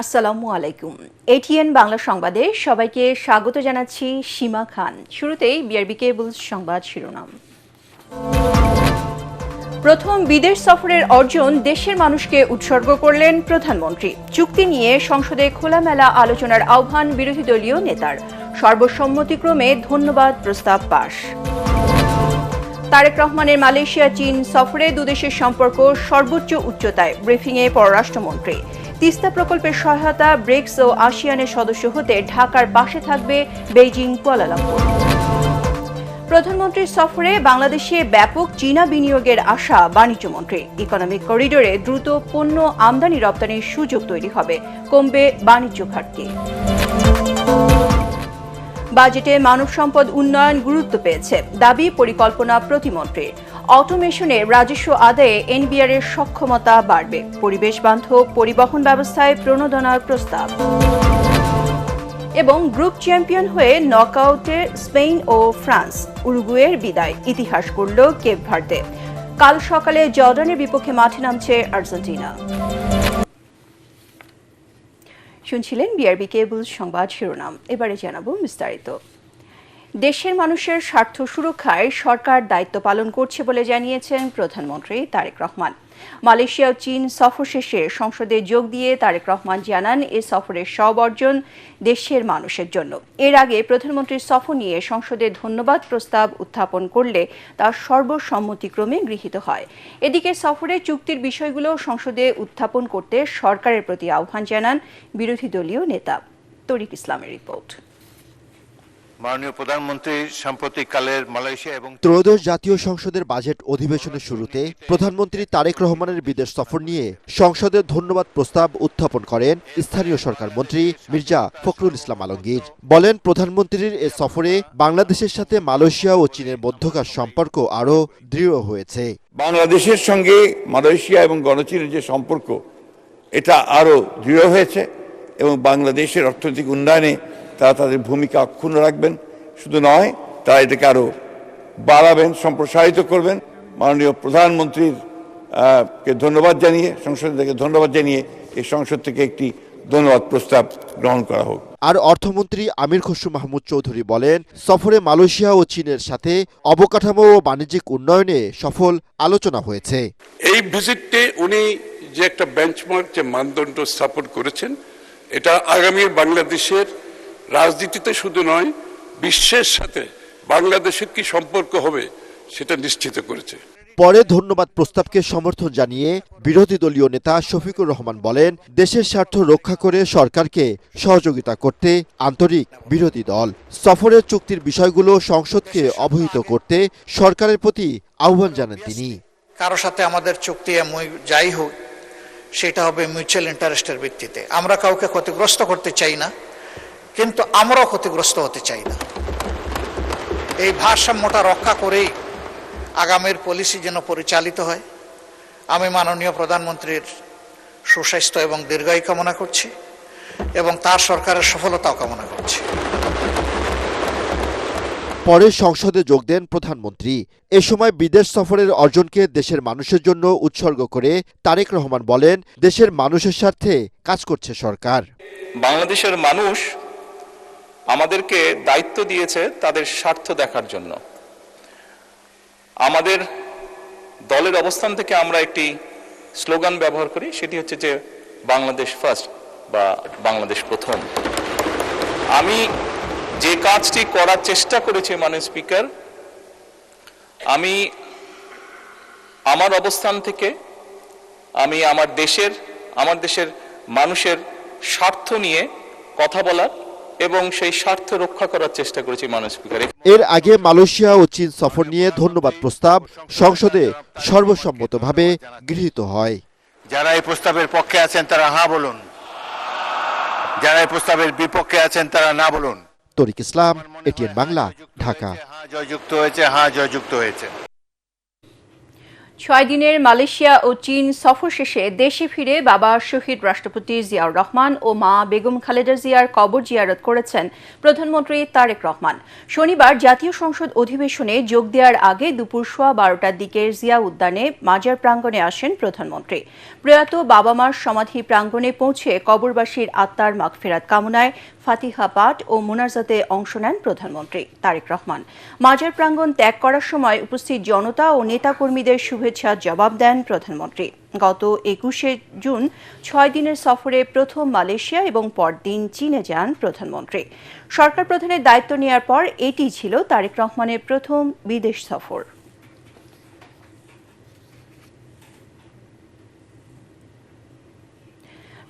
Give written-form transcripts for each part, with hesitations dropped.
আসসালামু আলাইকুম। এটিএন বাংলা সংবাদে সবাইকে স্বাগত জানাচ্ছি সীমা খান। শুরুতেই বিআরবি কেবল সংবাদ শিরোনাম। প্রথম বিদেশ সফরের অর্জন দেশের মানুষকে উৎসর্গ করলেন প্রধানমন্ত্রী। চুক্তি নিয়ে সংসদে খোলামেলা আলোচনার আহ্বান বিরোধী দলীয় নেতার। সর্বসম্মতিক্রমে ধন্যবাদ প্রস্তাব পাশ। তারেক রহমানের মালয়েশিয়া চীন সফরে দুদেশের সম্পর্ক সর্বোচ্চ উচ্চতায়, ব্রিফিংয়ে পররাষ্ট্রমন্ত্রী। তিস্তা প্রকল্পের সহায়তা, ব্রিক্স ও আসিয়ানের সদস্য হতে ঢাকার পাশে থাকবে বেইজিং কুয়ালালামপুর। প্রধানমন্ত্রীর সফরে বাংলাদেশে ব্যাপক চীনা বিনিয়োগের আশা বাণিজ্যমন্ত্রী। ইকোনমিক করিডোরে দ্রুত পণ্য আমদানি রপ্তানির সুযোগ তৈরি হবে, কমবে বাণিজ্য ঘাটতি। বাজেটে মানব সম্পদ উন্নয়ন গুরুত্ব পেয়েছে, দাবি পরিকল্পনা প্রতিমন্ত্রীর। অটোমেশনে রাজস্ব আদায়ে এনবিআর এর সক্ষমতা বাড়বে, পরিবেশ বান্ধব পরিবহন ব্যবস্থায় প্রণোদনার প্রস্তাব। এবং গ্রুপ চ্যাম্পিয়ন হয়ে নকআউটে স্পেন ও ফ্রান্স, উরুগুয়ের বিদায়, ইতিহাস গড়ল কেপ ভার্দে। কাল সকালে জর্ডানের বিপক্ষে মাঠে নামছে আর্জেন্টিনা। শুনছিলেন বিআরবি কেবল সংবাদ শিরোনাম। এবারে জানাবো বিস্তারিত। দেশের মানুষের স্বার্থ সুরক্ষায় সরকার দায়িত্ব পালন করছে বলে জানিয়েছেন প্রধানমন্ত্রী তারেক রহমান। মালয়েশিয়া ও চীন সফর শেষে সংসদে যোগ দিয়ে তারেক রহমান জানান, এ সফরের সব অর্জন দেশের মানুষের জন্য। এর আগে প্রধানমন্ত্রীর সফর নিয়ে সংসদে ধন্যবাদ প্রস্তাব উত্থাপন করলে তা সর্বসম্মতিক্রমে গৃহীত হয়। এদিকে সফরের চুক্তির বিষয়গুলো সংসদে উত্থাপন করতে সরকারের প্রতি আহ্বান জানান বিরোধী দলীয় নেতা। তরিক ইসলামের রিপোর্ট। মাননীয় প্রধানমন্ত্রী সাম্প্রতিককালের মালয়েশিয়া এবং ত্রয়োদশ জাতীয় সংসদের বাজেট অধিবেশনের শুরুতে প্রধানমন্ত্রী তারেক রহমানের বিদেশ সফর নিয়ে সংসদে ধন্যবাদ প্রস্তাব উত্থাপন করেন স্থানীয় সরকার মন্ত্রী মির্জা ফখরুল ইসলাম আলমগীর। বলেন, প্রধানমন্ত্রীর এ সফরে বাংলাদেশের সাথে মালয়েশিয়া ও চীনের মধ্যকার সম্পর্ক আরও দৃঢ় হয়েছে। বাংলাদেশের সঙ্গে মালয়েশিয়া এবং গণচীনের যে সম্পর্ক, এটা আরও দৃঢ় হয়েছে এবং বাংলাদেশের অর্থনৈতিক উন্নয়নে তারা তাদের ভূমিকা অক্ষুণ্ণ রাখবেন। শুধু নয়, তারা এটাকে আরও বাড়াবেন, সম্প্রসারিত করবেন। মাননীয় প্রধানমন্ত্রীর কে ধন্যবাদ জানিয়ে, সংসদ থেকে ধন্যবাদ জানিয়ে এই সংসদ থেকে একটি ধন্যবাদ প্রস্তাব গ্রহণ করা হোক। আর অর্থমন্ত্রী আমির খসরু মাহমুদ চৌধুরী বলেন, সফরে মালয়েশিয়া ও চীনের সাথে অবকাঠামো ও বাণিজ্যিক উন্নয়নে সফল আলোচনা হয়েছে। এই ভিজিটে উনি যে একটা বেঞ্চমার্ক, যে মানদণ্ড স্থাপন করেছেন, এটা আগামীর বাংলাদেশের রাজনীতিতে শুধু নয়, বিশ্বের সাথে বাংলাদেশের কি সম্পর্ক হবে সেটা নিশ্চিত করেছে। পরে ধন্যবাদ প্রস্তাবকে সমর্থন জানিয়ে বিরোধী দলীয় নেতা শফিকুর রহমান বলেন, দেশের স্বার্থ রক্ষা করে সরকারকে সহযোগিতা করতে আন্তরিক বিরোধী দল। সফরের চুক্তির বিষয়গুলো সংসদকে অবহিত করতে সরকারের প্রতি আহ্বান জানান তিনি। কারো সাথে আমাদের চুক্তি যাই হোক, সেটা হবে মিউচুয়াল ইন্টারেস্টের ভিত্তিতে। আমরা কাউকে ক্ষতিগ্রস্ত করতে চাই না, কিন্তু আমরাও ক্ষতিগ্রস্ত হতে চাই না। এই ভারসাম্যটা রক্ষা করেই আগামীর পলিসি যেন পরিচালিত হয়। আমি মাননীয় প্রধানমন্ত্রীর সুস্বাস্থ্য এবং দীর্ঘায়ু কামনা করছি এবং তার সরকারের সফলতাও কামনা করছি। পরে সংসদে যোগ দেন প্রধানমন্ত্রী। এ সময় বিদেশ সফরের অর্জনকে দেশের মানুষের জন্য উৎসর্গ করে তারেক রহমান বলেন, দেশের মানুষের স্বার্থে কাজ করছে সরকার। বাংলাদেশের মানুষ আমাদেরকে দায়িত্ব দিয়েছে তাদের স্বার্থ দেখার জন্য। আমাদের দলের অবস্থান থেকে আমরা একটি স্লোগান ব্যবহার করি, সেটি হচ্ছে যে বাংলাদেশ ফার্স্ট বা বাংলাদেশ প্রথম। আমি যে কাজটি করার চেষ্টা করেছি মাননীয় স্পিকার, আমি আমার অবস্থান থেকে আমি আমার দেশের মানুষের স্বার্থ নিয়ে কথা বলার এবং সেই স্বার্থ রক্ষা করার চেষ্টা করেছি মাননীয় স্পিকার। এর আগে মালয়েশিয়া ও চীন সফর নিয়ে ধন্যবাদ প্রস্তাব সংসদে সর্বসম্মতভাবে গৃহীত হয়। যারা এই প্রস্তাবের পক্ষে আছেন তারা হ্যাঁ বলুন, যারা এই প্রস্তাবের বিপক্ষে আছেন তারা না বলুন। তরিক ইসলাম, এটিএন বাংলা, ঢাকা। হ্যাঁ জয়যুক্ত হয়েছে, হ্যাঁ জয়যুক্ত হয়েছে। 6 দিনের মালয়েশিয়া ও চীন সফর শেষে দেশে ফিরে বাবা শহীদ রাষ্ট্রপতি জিয়াউর রহমান ও মা বেগম খালেদা জিয়ার কবর জিয়ারত করেছেন প্রধানমন্ত্রী তারেক রহমান। শনিবার জাতীয় সংসদ অধিবেশনে যোগ দেওয়ার আগে দুপুর 12:15টার দিকে জিয়া উদ্যানে মাজার প্রাঙ্গণে আসেন প্রধানমন্ত্রী। প্রয়াত বাবা মার সমাধি প্রাঙ্গণে পৌঁছে কবরবাসীর আত্মার মাগফিরাত কামনায় ফাতিহা পাঠ ও মোনাজাতে অংশ নেন প্রধানমন্ত্রী তারেক রহমান। মাজার প্রাঙ্গণ ত্যাগ করার সময় উপস্থিত জনতা ও নেতাকর্মীদের শুভেচ্ছার জবাব দেন প্রধানমন্ত্রী। গত 21শে জুন 6 দিনের সফরে প্রথম মালয়েশিয়া এবং পরদিন চীনে যান প্রধানমন্ত্রী। সরকার প্রধানের দায়িত্ব নেওয়ার পর এটি ছিল তারেক রহমানের প্রথম বিদেশ সফর।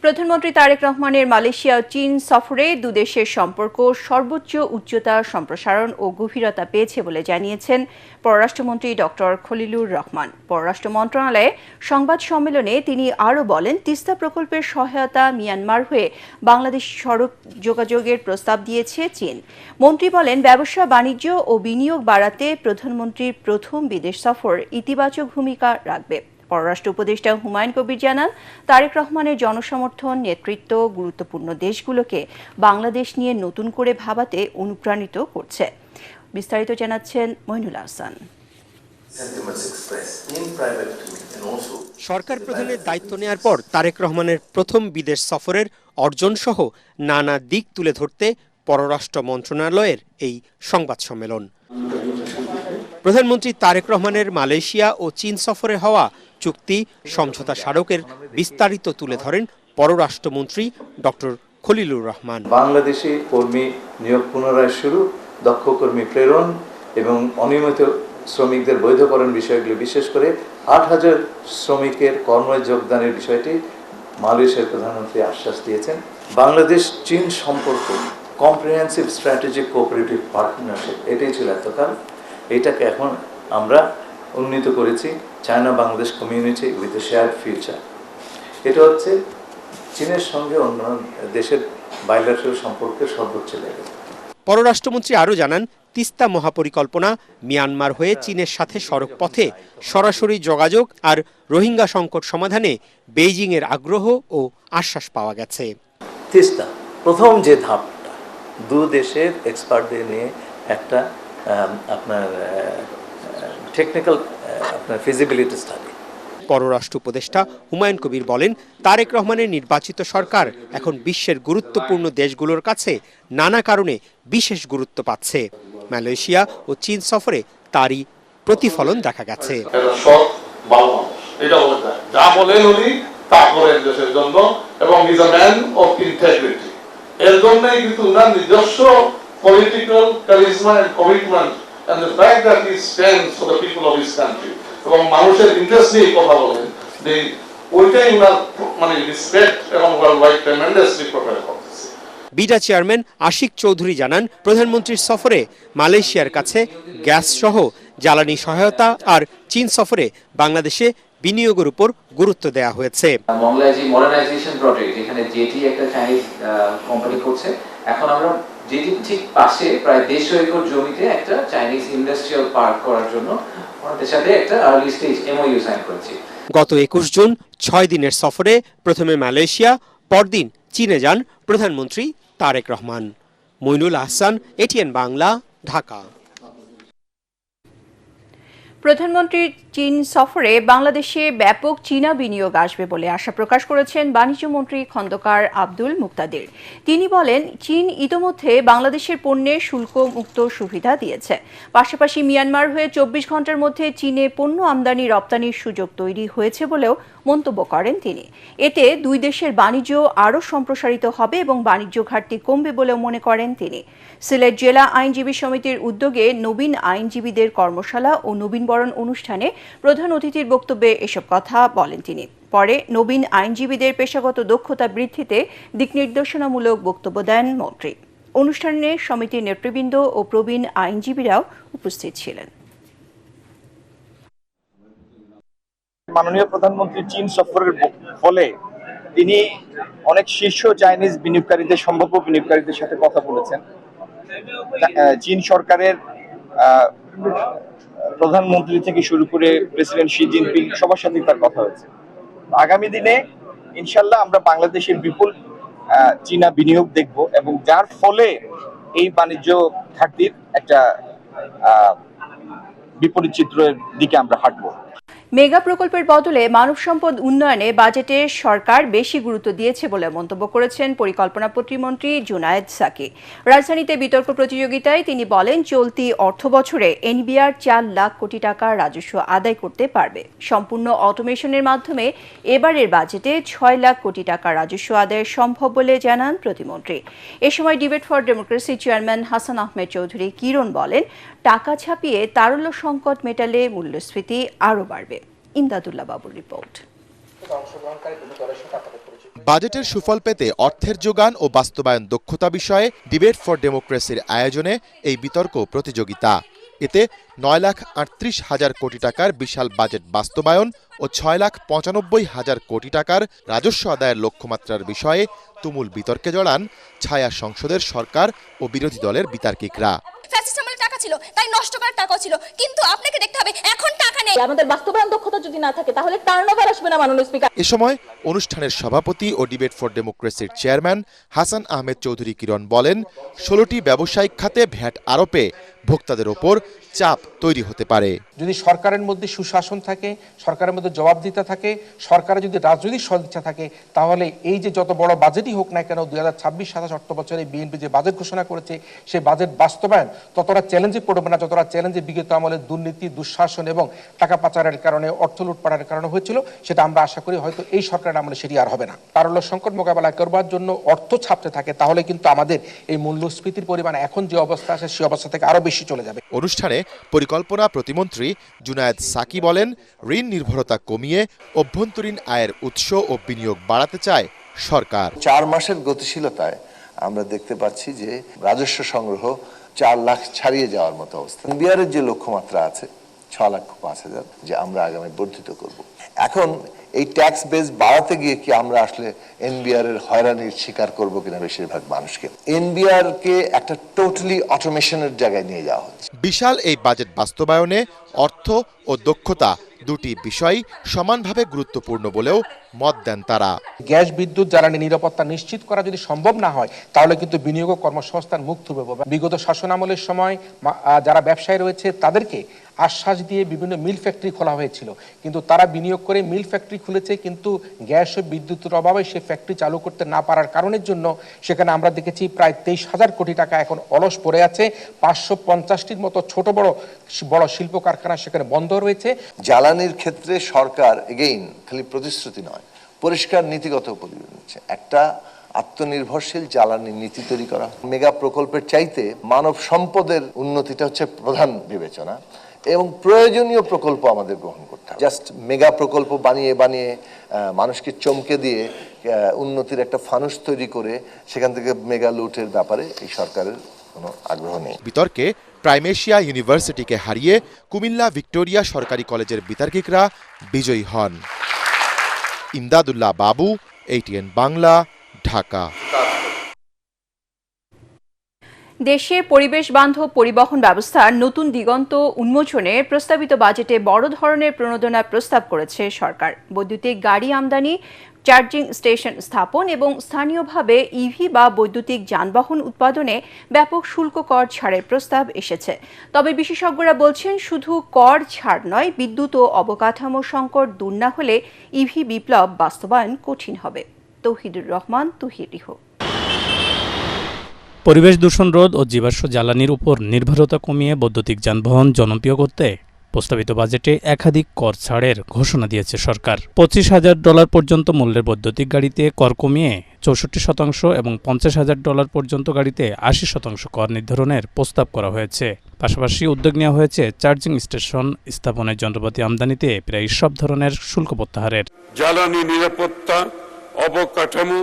প্রধানমন্ত্রী তারেক রহমানের মালয়েশিয়া ও চীন সফরে দুদেশের সম্পর্ক সর্বোচ্চ উচ্চতা সম্প্রসারণ ও গভীরতা পেয়েছে বলে জানিয়েছেন পররাষ্ট্রমন্ত্রী ডক্টর খলিলুর রহমান। পররাষ্ট্র মন্ত্রণালয়ে সংবাদ সম্মেলনে তিনি আরও বলেন, তিস্তা প্রকল্পের সহায়তা মিয়ানমার হয়ে বাংলাদেশ সড়ক যোগাযোগের প্রস্তাব দিয়েছে চীন। মন্ত্রী বলেন, ব্যবসা বাণিজ্য ও বিনিয়োগ বাড়াতে প্রধানমন্ত্রীর প্রথম বিদেশ সফর ইতিবাচক ভূমিকা রাখবে। পররাষ্ট্র উপদেষ্টা হুমায়ুন কবির জানান, তারেক রহমানের জনসমর্থন নেতৃত্ব গুরুত্বপূর্ণ দেশগুলোকে বাংলাদেশ নিয়ে নতুন করে ভাবাতে অনুপ্রাণিত করছে। বিস্তারিত জানাচ্ছেন মইনুল হাসান। সরকার প্রধানের দায়িত্ব নেওয়ার পর তারেক রহমানের প্রথম বিদেশ সফরের অর্জন সহ নানা দিক তুলে ধরতে পররাষ্ট্র মন্ত্রণালয়ের এই সংবাদ সম্মেলন। প্রধানমন্ত্রী তারেক রহমানের মালয়েশিয়া ও চীন সফরে হওয়া চুক্তি সমঝোতা স্মারকের বিস্তারিত তুলে ধরেন পররাষ্ট্রমন্ত্রী ডক্টর খলিলুর রহমান। বাংলাদেশি কর্মী নিয়োগ পুনরায় শুরু, দক্ষ কর্মী প্রেরণ এবং অনিয়মিত শ্রমিকদের বৈধকরণ বিষয়গুলি, বিশেষ করে 8,000 শ্রমিকের কর্মে যোগদানের বিষয়টি মালয়েশিয়ার প্রধানমন্ত্রী আশ্বাস দিয়েছেন। বাংলাদেশ চীন সম্পর্ক কম্প্রিহেন্সিভ স্ট্র্যাটেজিক কোঅপারেটিভ পার্টনারশিপ, এটাই ছিল এতকাল। এটাকে এখন আমরা উন্নীত করেছি China Bangladesh community with a shared future. এটা হচ্ছে চীনের সঙ্গে অন্য দেশের বাইলাটারাল সম্পর্কের সর্বোচ্চ লেভেল। পররাষ্ট্রমন্ত্রী আরও জানান, তিস্তা মহাপরিকল্পনা মিয়ানমার হয়ে চীনের সাথে সড়ক পথে সরাসরি যোগাযোগ আর রোহিঙ্গা সংকট সমাধানে বেইজিংয়ের আগ্রহ ও আশ্বাস পাওয়া গেছে। তিস্তা প্রথম যে ধাপটা, দু দেশের এক্সপার্টদের নিয়ে একটা আপনার টেকনিক্যাল আপনার ফিজিবিলিটি স্টাডি। পররাষ্ট্র উপদেষ্টা হুমায়ুন কবির বলেন, তারেক রহমানের নির্বাচিত সরকার এখন বিশ্বের গুরুত্বপূর্ণ দেশগুলোর কাছে নানা কারণে বিশেষ গুরুত্ব পাচ্ছে। মালয়েশিয়া ও চীন সফরে তারই প্রতিফলন দেখা গেছে। যা বলেন উনি তা করেন দেশের জন্য, এবং is a man of integrity. এর জন্যই কিন্তু উনার নিজস্ব political charisma and commitment and the fact that he stands for the people of his country এবং মানুষের ইন্টারেস্ট নিয়ে কথা বলেন, ওইটাই উনার মানে রেসপেক্ট এবং ওয়ার্ল্ড ট্রেমেন্ডাসলি প্রোভাইড করতেছে। বিডা চেয়ারম্যান আশিক চৌধুরী জানান, প্রধানমন্ত্রীর সফরে মালয়েশিয়ার কাছে গ্যাস সহ জ্বালানি সহায়তা আর চীন সফরে বাংলাদেশে বিনিয়োগের উপর গুরুত্ব দেওয়া হয়েছে। বাংলাদেশি মডার্নাইজেশন প্রজেক্ট, যেখানে জেটি একটা চাইনিজ কোম্পানি করছে, এখন আমরা যেটি ঠিক পাশে প্রায় 150 একর জমিতে একটা চাইনিজ ইন্ডাস্ট্রিয়াল পার্ক করার জন্য ওনাদের সাথে একটা আর্লি স্টেজ এমওইউ সাইন করেছি। গত 21 জুন 6 দিনের সফরে প্রথমে মালয়েশিয়া, পরদিন চীনে যান প্রধানমন্ত্রী তারেক রহমান। মইনুল হাসান, এটিএন বাংলা, ঢাকা। প্রধানমন্ত্রীর চীন সফরে বাংলাদেশে ব্যাপক চীনা বিনিয়োগ আসবে বলে আশা প্রকাশ করেছেন বাণিজ্যমন্ত্রী খন্দকার আব্দুল মুক্তাদির। তিনি বলেন, চীন ইতোমধ্যে বাংলাদেশের পণ্যের শুল্ক মুক্ত সুবিধা দিয়েছে। পাশাপাশি মিয়ানমার হয়ে 24 ঘন্টার মধ্যে চীনে পণ্য আমদানি রপ্তানির সুযোগ তৈরি হয়েছে বলেও মন্তব্য করেন তিনি। এতে দুই দেশের বাণিজ্য আরও সম্প্রসারিত হবে এবং বাণিজ্য ঘাটতি কমবে বলেও মনে করেন তিনি। সিলেট জেলা আইনজীবী সমিতির উদ্যোগে নবীন আইনজীবীদের কর্মশালা ও নবীনবরণ অনুষ্ঠানে প্রধান অতিথির বক্তব্যে এসব কথা বলেন তিনি। পরে নবীন আইনজীবীদের পেশাগত দক্ষতা বৃদ্ধিতে দিক নির্দেশনামূলক বক্তব্য দেন মন্ত্রী। অনুষ্ঠানে সমিতির নেতৃবৃন্দ ও প্রবীণ আইনজীবীরাও উপস্থিত ছিলেন। মাননীয় প্রধানমন্ত্রী চীন সফরের ফলে তিনি অনেক শীর্ষ চাইনিজ বিনিয়োগকারীদের, সম্ভাব্য বিনিয়োগকারীদের সাথে কথা বলেছেন। চীন সরকারের প্রধানমন্ত্রী থেকে শুরু করে প্রেসিডেন্ট শি জিনপিং সবার সাথে তার কথা হয়েছে। আগামী দিনে ইনশাল্লাহ আমরা বাংলাদেশের বিপুল চীনা বিনিয়োগ দেখব এবং যার ফলে এই বাণিজ্য ঘাটতির একটা বিপরীত চিত্রের দিকে আমরা হাঁটবো। মেগা প্রকল্পের বদলে মানব সম্পদ উন্নয়নে বাজেটে সরকার বেশি গুরুত্ব দিয়েছে বলে মন্তব্য করেছেন পরিকল্পনা প্রতিমন্ত্রী জুনায়েদ সাকি। রাজধানীতে বিতর্ক প্রতিযোগিতায় তিনি বলেন, চলতি অর্থবছরে এনবিআর 4 লাখ কোটি টাকার রাজস্ব আদায় করতে পারবে। সম্পূর্ণ অটোমেশনের মাধ্যমে এবারের বাজেটে 6 লাখ কোটি টাকা রাজস্ব আদায় সম্ভব বলে জানান প্রতিমন্ত্রী। এ সময় debate for democracy chairman Hasan Ahmed Chowdhury Kiron বলেন, টাকা ছাপিয়ে তারল্য সংকট মেটালে মূল্যস্ফীতি আরও বাড়বে। ইমদাদুল্লাহ বাবুর রিপোর্ট। বাজেটের সুফল পেতে অর্থের যোগান ও বাস্তবায়ন দক্ষতা বিষয়ে ডিবেট ফর ডেমোক্রেসির আয়োজনে এই বিতর্ক প্রতিযোগিতা। এতে 9,38,000 কোটি টাকার বিশাল বাজেট বাস্তবায়ন ও 6,95,000 কোটি টাকার রাজস্ব আদায়ের লক্ষ্যমাত্রার বিষয়ে তুমুল বিতর্কে জড়ান ছায়া সংসদের সরকার ও বিরোধী দলের বিতার্কিকরা। টাকা ছিল, তাই নষ্ট করার টাকাও ছিল, কিন্তু আপনাকে দেখতে হবে এখন টাকা নেই। আমাদের বাস্তবায়ন দক্ষতা যদি না থাকে তাহলে টার্নওভার আসবে না মাননীয় স্পিকার। এ সময় অনুষ্ঠানের সভাপতি ও ডিবেট ফর ডেমোক্রেসির চেয়ারম্যান হাসান আহমেদ চৌধুরী কিরণ বলেন, 16টি ব্যবসায়িক খাতে ভ্যাট আরোপে ভোক্তাদের ওপর চাপ তৈরি হতে পারে। যদি সরকারের মধ্যে সুশাসন থাকে, সরকারের মধ্যে জবাবদিহিতা থাকে, সরকারের যদি রাজনৈতিক সদিচ্ছা থাকে, তাহলে এই যে যত বড় বাজেটই হোক না কেন 2026-27 অর্থ বছরে বিএনপি যে বাজেট ঘোষণা করেছে সেই বাজেট বাস্তবায়ন ততটা চ্যালেঞ্জে পড়বে না যতটা চ্যালেঞ্জে বিগত আমলে দুর্নীতি, দুঃশাসন এবং টাকা পাচারের কারণে, অর্থ লুটপাটের কারণে হয়েছিল। সেটা আমরা আশা করি হয়তো এই সরকারের আমলে সেটি আর হবে না। তারল্য সংকট মোকাবেলা করবার জন্য অর্থ ছাপতে থাকে, তাহলে কিন্তু আমাদের এই মূল্যস্ফীতির পরিমাণ এখন যে অবস্থা আছে সেই অবস্থা থেকে আরো বেশি চলে যাবে। অনুষ্ঠানে পরিকল্পনা প্রতিমন্ত্রী জুনায়েদ সাকি বলেন, ঋণ নির্ভরতা কমিয়ে অভ্যন্তরীণ আয়ের উৎস ও বিনিয়োগ বাড়াতে চায় সরকার। 4 মাসের গতিশীলতায় আমরা দেখতে পাচ্ছি যে রাজস্ব সংগ্রহ 4 লাখ ছাড়িয়ে যাওয়ার মতো অবস্থা। এনবিআরের যে লক্ষ্যমাত্রা আছে 6,05,000 যে আমরা আগামী বর্ধিত করব। এখন এই ট্যাক্স বেস বাড়াতে গিয়ে কি আমরা আসলে এনবিআর এর হয়রানির শিকার করব কিনা বেশিরভাগ মানুষকে? এনবিআর কে একটা টোটালি অটোমেশনের জায়গায় নিয়ে যাওয়া হচ্ছে। বিশাল এই বাজেট বাস্তবায়নে অর্থ ও দক্ষতা দুটি বিষয় সমানভাবে গুরুত্বপূর্ণ বলেও মত দেন তারা। গ্যাস, বিদ্যুৎ, জ্বালানি নিরাপত্তা নিশ্চিত করা যদি সম্ভব না হয় তাহলে কিন্তু বিনিয়োগ ও কর্মসংস্থান মুখ থুবড়ে পড়বে। বিগত শাসনামলের সময় যারা ব্যবসায়ী রয়েছে তাদেরকে আশ্বাস দিয়ে বিভিন্ন মিল ফ্যাক্টরি খোলা হয়েছিল, কিন্তু তারা বিনিয়োগ করে মিল ফ্যাক্টরি খুলেছে, কিন্তু গ্যাস ও বিদ্যুতের অভাবে সে ফ্যাক্টরি চালু করতে না পারার কারণের জন্য সেখানে আমরা দেখেছি প্রায় 23,000 কোটি টাকা এখন অলস পড়ে আছে। 550টির মতো ছোট বড় শিল্প কারখানা সেখানে বন্ধ রয়েছে। জ্বালানির ক্ষেত্রে সরকার এগেইন খালি প্রতিশ্রুতি নয়, পরিষ্কার নীতিগত পরিবর্তন হচ্ছে। একটা আত্মনির্ভরশীল জ্বালানি নীতি তৈরি করা। মেগা প্রকল্পের চাইতে মানব সম্পদের উন্নতিটা হচ্ছে প্রধান বিবেচনা এবং প্রয়োজনীয় প্রকল্প আমাদের গ্রহণ করতে হবে। জাস্ট মেগা প্রকল্প বানিয়ে মানুষকে চমকে দিয়ে উন্নতির একটা ফানুস তৈরি করে সেখান থেকে মেগা লুটের ব্যাপারে এই সরকারের কোনো আগ্রহ নেই। বিতর্কে প্রাইমেশিয়া ইউনিভার্সিটিকে হারিয়ে কুমিল্লা ভিক্টোরিয়া সরকারি কলেজের বিতার্কিকরা বিজয়ী হন। ইমদাদুল্লাহ বাবু, ATN বাংলা, ঢাকা। দেশে পরিবেশ বান্ধব পরিবহন ব্যবস্থার নতুন দিগন্ত উন্মোচনে প্রস্তাবিত বাজেটে বড় ধরনের প্রণোদনার প্রস্তাব করেছে সরকার। বৈদ্যুতিক গাড়ি আমদানি, চার্জিং স্টেশন স্থাপন এবং স্থানীয়ভাবে ইভি বা বৈদ্যুতিক যানবাহন উৎপাদনে ব্যাপক শুল্ক কর ছাড়ের প্রস্তাব এসেছে। তবে বিশেষজ্ঞরা বলছেন, শুধু কর ছাড় নয়, বিদ্যুৎ ও অবকাঠামো সংকট দূর না হলে ইভি বিপ্লব বাস্তবায়ন কঠিন হবে। তৌহিদুর রহমান, তুহিরিহ। পরিবেশ দূষণ রোধ ও জীবাশ্ম জ্বালানির উপর নির্ভরতা কমিয়ে বৈদ্যুতিক যানবাহন জনপ্রিয় করতে প্রস্তাবিত বাজেটে একাধিক কর ছাড়ের ঘোষণা দিয়েছে সরকার। $25,000 পর্যন্ত মূল্যের বৈদ্যুতিক গাড়িতে কর কমিয়ে 64% এবং $50,000 পর্যন্ত গাড়িতে 80% কর নির্ধারণের প্রস্তাব করা হয়েছে। পাশাপাশি উদ্যোগ নেওয়া হয়েছে চার্জিং স্টেশন স্থাপনের যন্ত্রপাতি আমদানিতে প্রায় সব ধরনের শুল্ক প্রত্যাহারের। জ্বালানি নিরাপত্তা, অবকাঠামো,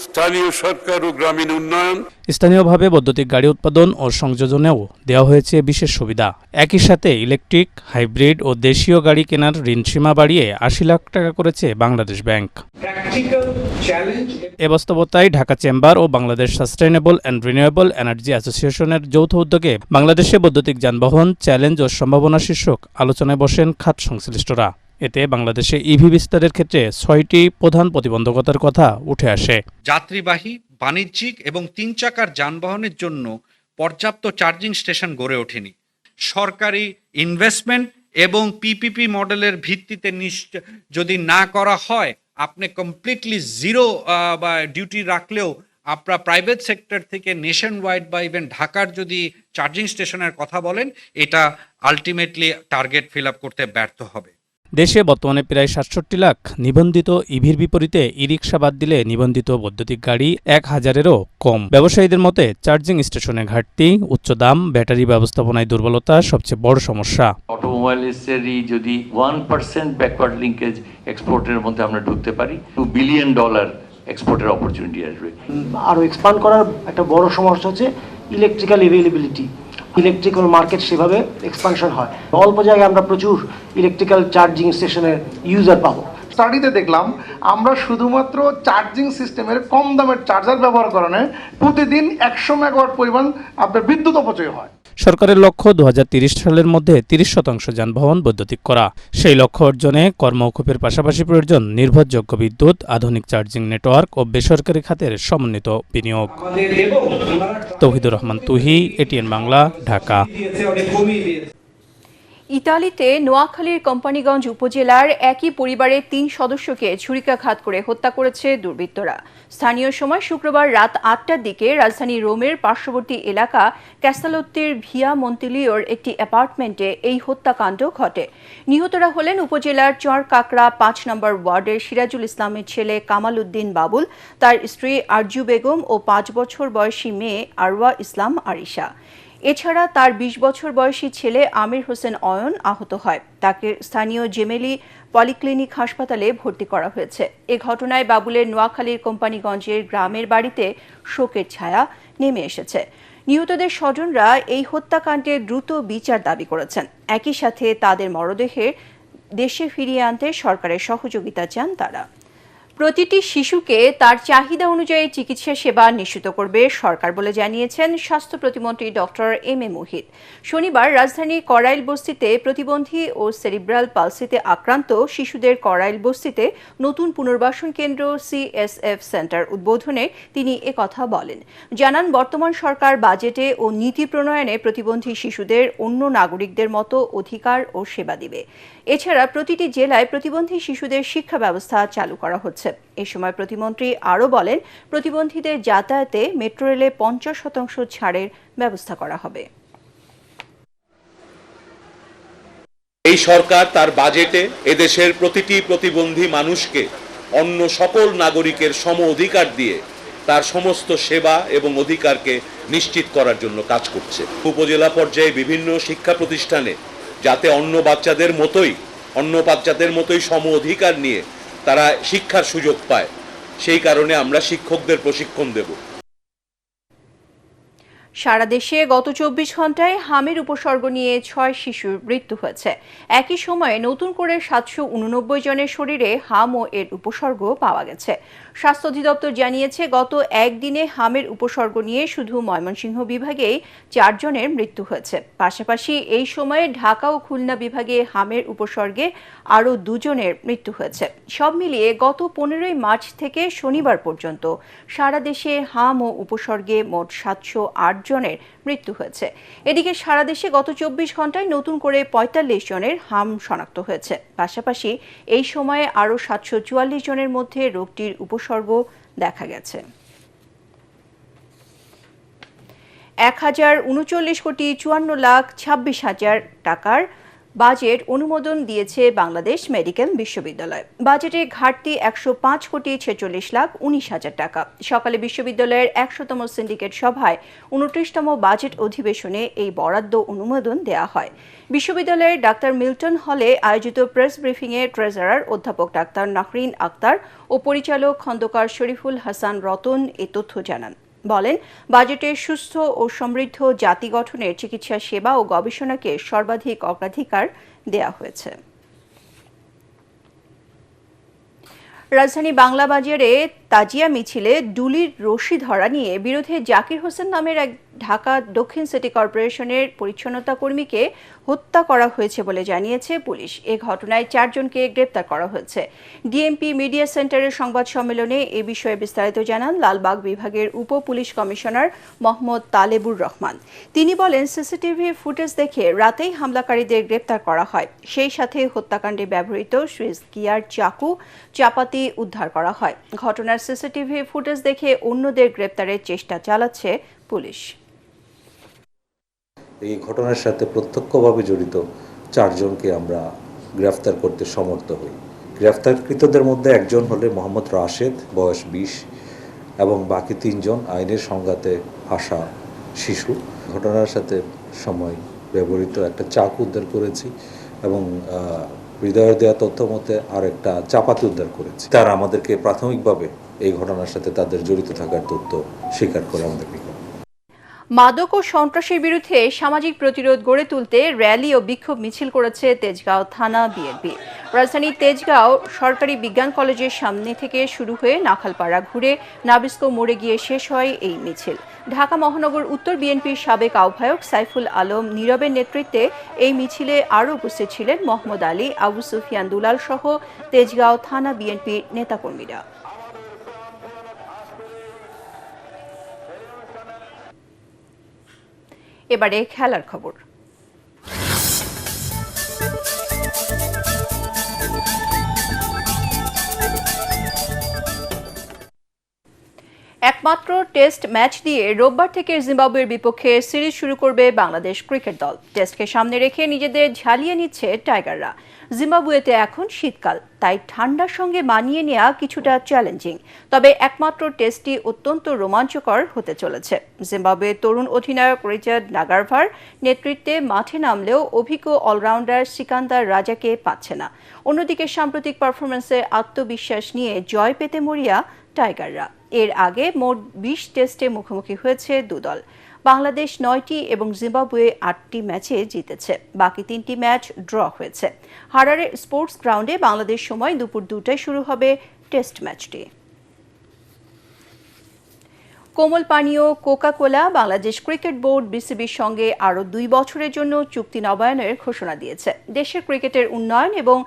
স্থানীয় সরকার ও গ্রামীণ উন্নয়ন। স্থানীয়ভাবে বৈদ্যুতিক গাড়ি উৎপাদন ও সংযোজনেও দেওয়া হয়েছে বিশেষ সুবিধা। একই সাথে ইলেকট্রিক, হাইব্রিড ও দেশীয় গাড়ি কেনার ঋণ সীমা বাড়িয়ে ৮০ লাখ টাকা করেছে বাংলাদেশ ব্যাংক। এ বাস্তবতায় ঢাকা চেম্বার ও Bangladesh sustainable and renewable energy অ্যাসোসিয়েশনের যৌথ উদ্যোগে বাংলাদেশে বৈদ্যুতিক যানবাহন চ্যালেঞ্জ ও সম্ভাবনা শীর্ষক আলোচনায় বসেন খাত সংশ্লিষ্টরা। এতে বাংলাদেশে ইভি বিস্তারের ক্ষেত্রে ৬টি প্রধান প্রতিবন্ধকতার কথা উঠে আসে। যাত্রীবাহী, বাণিজ্যিক এবং ৩ চাকার যানবাহনের জন্য পর্যাপ্ত চার্জিং স্টেশন গড়ে ওঠেনি। সরকারি ইনভেস্টমেন্ট এবং পিপিপি মডেলের ভিত্তিতে যদি না করা হয়, আপনি কমপ্লিটলি জিরো বা ডিউটি রাখলেও আপনারা প্রাইভেট সেক্টর থেকে নেশন ওয়াইড বা ইভেন ঢাকার যদি চার্জিং স্টেশনের কথা বলেন, এটা আলটিমেটলি টার্গেট ফিল আপ করতে ব্যর্থ হবে। দেশে বর্তমানে প্রায় ৬৭ লাখ নিবন্ধিত ইভির বিপরীতে ই রিকশা বাদ দিলে নিবন্ধিত বৈদ্যুতিক গাড়ি ১,০০০-এরও কম। ব্যবসায়ীদের মতে চার্জিং স্টেশনে ঘাটতি, উচ্চ দাম, ব্যাটারি ব্যবস্থাপনায় দুর্বলতা সবচেয়ে বড় সমস্যা। অটোমোবাইলসেরই যদি 1% ব্যাকওয়ার্ড লিঙ্কেজ এক্সপোর্টের মধ্যে আমরা ঢুকতে পারি, $2 বিলিয়ন এক্সপোর্টের অপরচুনিটি আসবে। আরও এক্সপান্ড করার একটা বড় সমস্যা হচ্ছে ইলেকট্রিক্যাল অ্যাভেলেবিলিটি। ইলেকট্রিক্যাল মার্কেট সেভাবে এক্সপানশন হয়, অল্প জায়গায় আমরা প্রচুর ইলেকট্রিক্যাল চার্জিং স্টেশনের ইউজার পাবো। স্টাডিতে দেখলাম আমরা শুধুমাত্র চার্জিং সিস্টেমের কম দামের চার্জার ব্যবহার কারণে প্রতিদিন ১০০ মেগাওয়াট পরিমাণ আপনার বিদ্যুৎ অপচয় হয়। সরকারের লক্ষ্য ২০৩০ সালের মধ্যে ৩০% যানবাহন বৈদ্যুতিক করা। সেই লক্ষ্য অর্জনে কর্মওকুপের পাশাপাশি প্রয়োজন নির্ভরযোগ্য বিদ্যুৎ, আধুনিক চার্জিং নেটওয়ার্ক ও বেসরকারি খাতের সমন্বিত বিনিয়োগ। তৌহিদুর রহমান তুহি, এটিএন বাংলা, ঢাকা। ইতালিতে নোয়াখালীর কোম্পানিগঞ্জ উপজেলার একই পরিবারের ৩ সদস্যকে ছুরিকাঘাত করে হত্যা করেছে দুর্বৃত্তরা। স্থানীয় সময় শুক্রবার রাত ৮টার দিকে রাজধানী রোমের পার্শ্ববর্তী এলাকা ক্যাস্তালোত্তির ভিয়া মন্তিলিওর একটি অ্যাপার্টমেন্টে এই হত্যাকাণ্ড ঘটে। নিহতরা হলেন উপজেলার চরকাকড়া ৫ নম্বর ওয়ার্ডের সিরাজুল ইসলামের ছেলে কামাল উদ্দিন বাবুল, তার স্ত্রী আরজু বেগম ও ৫ বছর বয়সী মেয়ে আরওয়া ইসলাম আরিশা। এছাড়া তার ২০ বছর বয়সী ছেলে আমির হোসেন অয়ন আহত হয়। তাকে স্থানীয় জেমেলি পলিক্লিনিক হাসপাতালে ভর্তি করা হয়েছে। এ ঘটনায় বাবুলের নোয়াখালীর কোম্পানিগঞ্জের গ্রামের বাড়িতে শোকের ছায়া নেমে এসেছে। নিহতদের স্বজনরা এই হত্যাকাণ্ডের দ্রুত বিচার দাবি করেছেন। একই সাথে তাদের মরদেহের দেশে ফিরিয়ে আনতে সরকারের সহযোগিতা চান তারা। প্রতিটি শিশুকে তার চাহিদা অনুযায়ী চিকিৎসা সেবা নিশ্চিত করবে সরকার বলে জানিয়েছেন স্বাস্থ্য প্রতিমন্ত্রী ডক্টর এম এ মুহিত। শনিবার রাজধানীর করাইল বস্তিতে প্রতিবন্ধী ও সেরিব্রাল পালসিতে আক্রান্ত শিশুদের করাইল বস্তিতে নতুন পুনর্বাসন কেন্দ্র CSF সেন্টার উদ্বোধনে তিনি একথা বলেন। জানান, বর্তমান সরকার বাজেটে ও নীতি প্রণয়নে প্রতিবন্ধী শিশুদের অন্য নাগরিকদের মতো অধিকার ও সেবা দিবে। এছাড়া প্রতিটি জেলায় প্রতিবন্ধী শিশুদের শিক্ষা ব্যবস্থা চালু করা হচ্ছে। এ সময় প্রতিমন্ত্রী আরও বলেন, প্রতিবন্ধীদের যাতায়াতে মেট্রো রেলে 50% ছাড়ের ব্যবস্থা করা হবে। এই সরকার তার বাজেটে এদেশের প্রতিটি প্রতিবন্ধী মানুষকে অন্য সকল নাগরিকের সম অধিকার দিয়ে তার সমস্ত সেবা এবং অধিকারকে নিশ্চিত করার জন্য কাজ করছে। উপজেলা পর্যায়ে বিভিন্ন শিক্ষা প্রতিষ্ঠানে যাতে অন্য বাচ্চাদের মতোই সম অধিকার নিয়ে তারা শিক্ষার সুযোগ পায়, সেই কারণে আমরা শিক্ষকদের প্রশিক্ষণ দেব। সারা দেশে গত 24 ঘন্টায় হামের উপসর্গ নিয়ে 6 শিশুর মৃত্যু হয়েছে। একই সময়ে নতুন করে 789 জনের শরীরে হাম ও এর উপসর্গ পাওয়া গেছে। স্বাস্থ্য অধিদপ্তর জানিয়েছে, গত একদিনে হামের উপসর্গ নিয়ে শুধু ময়মনসিংহ বিভাগেই 4 জনের মৃত্যু হয়েছে। পাশাপাশি এই সময়ে ঢাকা ও খুলনা বিভাগে হামের উপসর্গে আরও 2 জনের মৃত্যু হয়েছে। সব মিলিয়ে গত 15 মার্চ থেকে শনিবার পর্যন্ত সারা দেশে হাম ও উপসর্গে মোট 708 জনের মৃত্যু হয়েছে। এদিকে সারা দেশে গত 24 ঘন্টায় নতুন করে 45 জনের হাম শনাক্ত হয়েছে। পাশাপাশি এই সময়ে আরও 744 জনের মধ্যে রোগটির উপসর্গ দেখা গেছে। 1039,54,26,000 টাকার বাজেট অনুমোদন দিয়েছে বাংলাদেশ মেডিকেল বিশ্ববিদ্যালয়। বাজেটে ঘাটতি ১০৫,৪৬,১৯,০০০ টাকা। সকালে বিশ্ববিদ্যালয়ের ১০০তম সিন্ডিকেট সভায় ২৯তম বাজেট অধিবেশনে এই বরাদ্দ অনুমোদন দেওয়া হয়। বিশ্ববিদ্যালয়ের ডাক্তার মিল্টন হলে আয়োজিত প্রেস ব্রিফিংয়ে ট্রেজারার অধ্যাপক ডাক্তার নাকরিন আক্তার ও পরিচালক খন্দকার শরীফুল হাসান রতন এ তথ্য জানান। বলেন, বাজেটে সুস্থ ও সমৃদ্ধ জাতি গঠনের চিকিৎসা সেবা ও গবেষণাকে সর্বাধিক অগ্রাধিকার দেওয়া হয়েছে। রাজধানী বাংলা বাজারে তাজিয়া মিছিলে ডুলির রশি ধরা নিয়ে বিরোধী জাকির হোসেন নামের এক ঢাকা দক্ষিণ সিটি কর্পোরেশনের পরিচ্ছন্নতা কর্মীকে হত্যা করা হয়েছে বলে জানিয়েছে পুলিশ। এ ঘটনায় 4 জনকে গ্রেপ্তার করা হয়েছে। ডিএমপি মিডিয়া সেন্টারের সংবাদ সম্মেলনে এ বিষয়ে বিস্তারিত জানান লালবাগ বিভাগের উপ পুলিশ কমিশনার মোহাম্মদ তালেবুর রহমান। তিনি বলেন, সিসিটিভি ফুটেজ দেখে রাতেই হামলাকারীদের গ্রেপ্তার করা হয়। সেই সাথে হত্যাকাণ্ডে ব্যবহৃত সুইচ গিয়ার, চাকু, চাপাতি উদ্ধার করা হয়। ঘটনার সিসিটিভি ফুটেজ দেখে অন্যদের গ্রেপ্তারের চেষ্টা চালাচ্ছে পুলিশ। এই ঘটনার সাথে প্রত্যক্ষভাবে জড়িত 4 জনকে আমরা গ্রেফতার করতে সমর্থ হই। গ্রেফতারকৃতদের মধ্যে একজন হলে মোহাম্মদ রাশেদ, বয়স 20, এবং বাকি 3 জন আইনের সংঘাতে ফাঁসা শিশু। ঘটনার সাথে সময় ব্যবহৃত একটা চাকু উদ্ধার করেছি এবং হৃদয়ের দেওয়া তথ্য মতে আর একটা চাপাতি উদ্ধার করেছি। তারা আমাদেরকে প্রাথমিকভাবে এই ঘটনার সাথে তাদের জড়িত থাকার তথ্য স্বীকার করে আমাদেরকে। মাদক ও সন্ত্রাসের বিরুদ্ধে সামাজিক প্রতিরোধ গড়ে তুলতে র্যালি ও বিক্ষোভ মিছিল করেছে তেজগাঁও থানা বিএনপি। রাজধানীর তেজগাঁও সরকারি বিজ্ঞান কলেজের সামনে থেকে শুরু হয়ে নাখালপাড়া ঘুরে নাবিস্কো মোড়ে গিয়ে শেষ হয় এই মিছিল। ঢাকা মহানগর উত্তর বিএনপির সাবেক আহ্বায়ক সাইফুল আলম নীরবের নেতৃত্বে এই মিছিলে আরও উপস্থিত ছিলেন মোহাম্মদ আলী, আবু সুফিয়ান দুলাল সহ তেজগাঁও থানা বিএনপির নেতাকর্মীরা। এবারে খেলার খবর। একমাত্র টেস্ট ম্যাচ দিয়ে রোববার থেকে জিম্বাবুয়ের বিপক্ষে সিরিজ শুরু করবে বাংলাদেশ ক্রিকেট দল। টেস্টকে সামনে রেখে নিজেদের ঝালিয়ে নিচ্ছে টাইগাররা। জিম্বাবুয়েতে এখন শীতকাল, তাই ঠান্ডার সঙ্গে মানিয়ে নেওয়া কিছুটা চ্যালেঞ্জিং। তবে একমাত্র টেস্টটি অত্যন্ত রোমাঞ্চকর হতে চলেছে। জিম্বাবুয়ের তরুণ অধিনায়ক রিচার্ড নাগারভার নেতৃত্বে মাঠে নামলেও অভিজ্ঞ অলরাউন্ডার সিকান্দার রাজাকে পাচ্ছে না। অন্যদিকে সাম্প্রতিক পারফরম্যান্সে আত্মবিশ্বাস নিয়ে জয় পেতে মরিয়া টাইগাররা। এর আগে মোট 20 টেস্টে মুখোমুখি হয়েছে দুদল। বাংলাদেশ 9টি এবং জিম্বাবুয়ে 8টি ম্যাচে জিতেছে। বাকি 3টি ম্যাচ ড্র হয়েছে। হারারে স্পোর্টস গ্রাউন্ডে বাংলাদেশ সময় দুপুর 2টায় শুরু হবে টেস্ট ম্যাচটি। কোমল পানীয় coca cola Bangladesh cricket board বিসিবির সঙ্গে আরও 2 বছরের জন্য চুক্তি নবায়নের ঘোষণা দিয়েছে। দেশের ক্রিকেটের উন্নয়ন এবং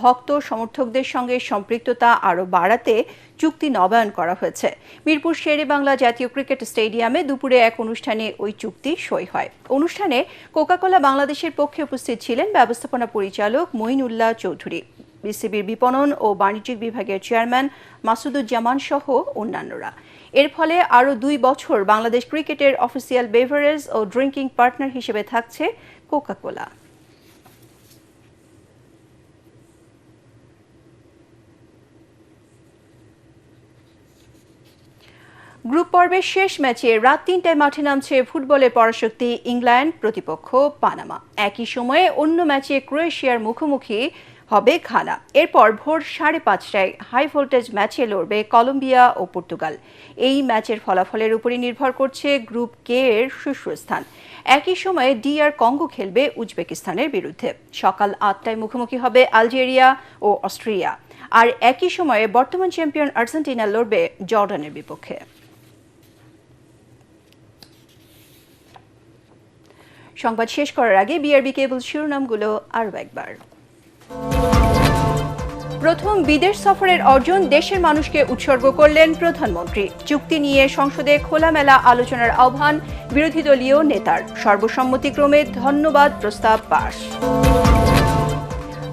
ভক্ত সমর্থকদের সঙ্গে সম্পৃক্ততা আরও বাড়াতে চুক্তি নবায়ন করা হয়েছে। মিরপুর শেরে বাংলা জাতীয় ক্রিকেট স্টেডিয়ামে দুপুরে এক অনুষ্ঠানে ওই চুক্তি সই হয়। অনুষ্ঠানে কোকা কোলা বাংলাদেশের পক্ষে উপস্থিত ছিলেন ব্যবস্থাপনা পরিচালক মঈনুল্লাহ চৌধুরী, বিসিবির বিপণন ও বাণিজ্যিক বিভাগের চেয়ারম্যান মাসুদুজ্জামান সহ অন্যান্যরা। এর ফলে আরও 2 বছর বাংলাদেশ ক্রিকেটের অফিসিয়াল বেভারেজ ও ড্রিঙ্কিং পার্টনার হিসেবে থাকছে কোকা কোলা। গ্রুপ পর্বের শেষ ম্যাচে রাত 3টায় মাঠে নামছে ফুটবলের পরাশক্তি ইংল্যান্ড, প্রতিপক্ষ পানামা। একই সময়ে অন্য ম্যাচে ক্রোয়েশিয়ার মুখোমুখি হবে ঘানা। এরপর ভোর 5:30টায় হাই ভোল্টেজ ম্যাচে লড়বে কলম্বিয়া ও পর্তুগাল। এই ম্যাচের ফলাফলের উপরই নির্ভর করছে গ্রুপ কে এর শীর্ষস্থান। একই সময়ে DR কঙ্গো খেলবে উজবেকিস্তানের বিরুদ্ধে। সকাল 8টায় মুখোমুখি হবে আলজেরিয়া ও অস্ট্রিয়া। আর একই সময়ে বর্তমান চ্যাম্পিয়ন আর্জেন্টিনা লড়বে জর্ডানের বিপক্ষে। সংবাদ শেষ করার আগে বিআরবি কেবল শিরোনামগুলো আরও একবার। প্রথম বিদেশ সফরের অর্জন দেশের মানুষকে উৎসর্গ করলেন প্রধানমন্ত্রী। চুক্তি নিয়ে সংসদে খোলামেলা আলোচনার আহ্বান বিরোধী দলীয় নেতার। সর্বসম্মতিক্রমে ধন্যবাদ প্রস্তাব পাস।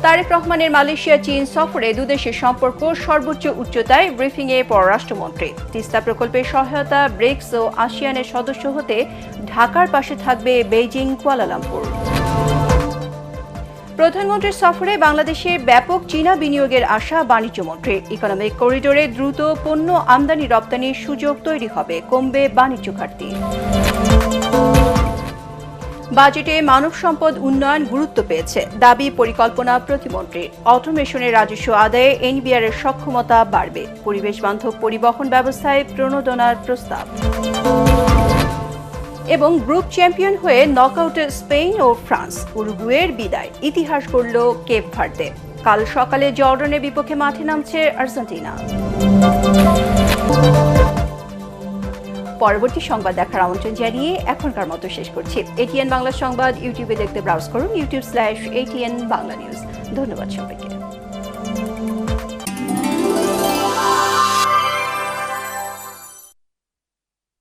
তারেক রহমানের মালয়েশিয়া চীন সফরে দুদেশের সম্পর্ক সর্বোচ্চ উচ্চতায়, ব্রিফিংয়ে পররাষ্ট্রমন্ত্রী। তিস্তা প্রকল্পের সহায়তা, ব্রিক্স ও আসিয়ানের সদস্য হতে ঢাকার পাশে থাকবে বেইজিং, কুয়ালালামপুর। প্রধানমন্ত্রীর সফরে বাংলাদেশে ব্যাপক চীনা বিনিয়োগের আশা বাণিজ্যমন্ত্রীর। ইকোনমিক করিডোরে দ্রুত পণ্য আমদানি রপ্তানির সুযোগ তৈরি হবে, কমবে বাণিজ্য ঘাটতি। বাজেটে মানব সম্পদ উন্নয়ন গুরুত্ব পেয়েছে, দাবি পরিকল্পনা প্রতিমন্ত্রীর। অটোমেশনের রাজস্ব আদায়ে এনবিআর এর সক্ষমতা বাড়বে, পরিবেশ বান্ধব পরিবহন ব্যবস্থায় প্রণোদনার প্রস্তাব। এবং গ্রুপ চ্যাম্পিয়ন হয়ে নকআউটে স্পেন ও ফ্রান্স, উরুগুয়ের বিদায়, ইতিহাস গড়ল কেপ ভার্দে। কাল সকালে জর্ডানের বিপক্ষে মাঠে নামছে আর্জেন্টিনা। পরবর্তী সংবাদ দেখার আমন্ত্রণ জানিয়ে এখনকার মতো শেষ করছি। এটিএন বাংলা সংবাদ ইউটিউবে দেখতে ব্রাউজ করুন youtube.com/ATN বাংলা নিউজ। ধন্যবাদ সবাইকে।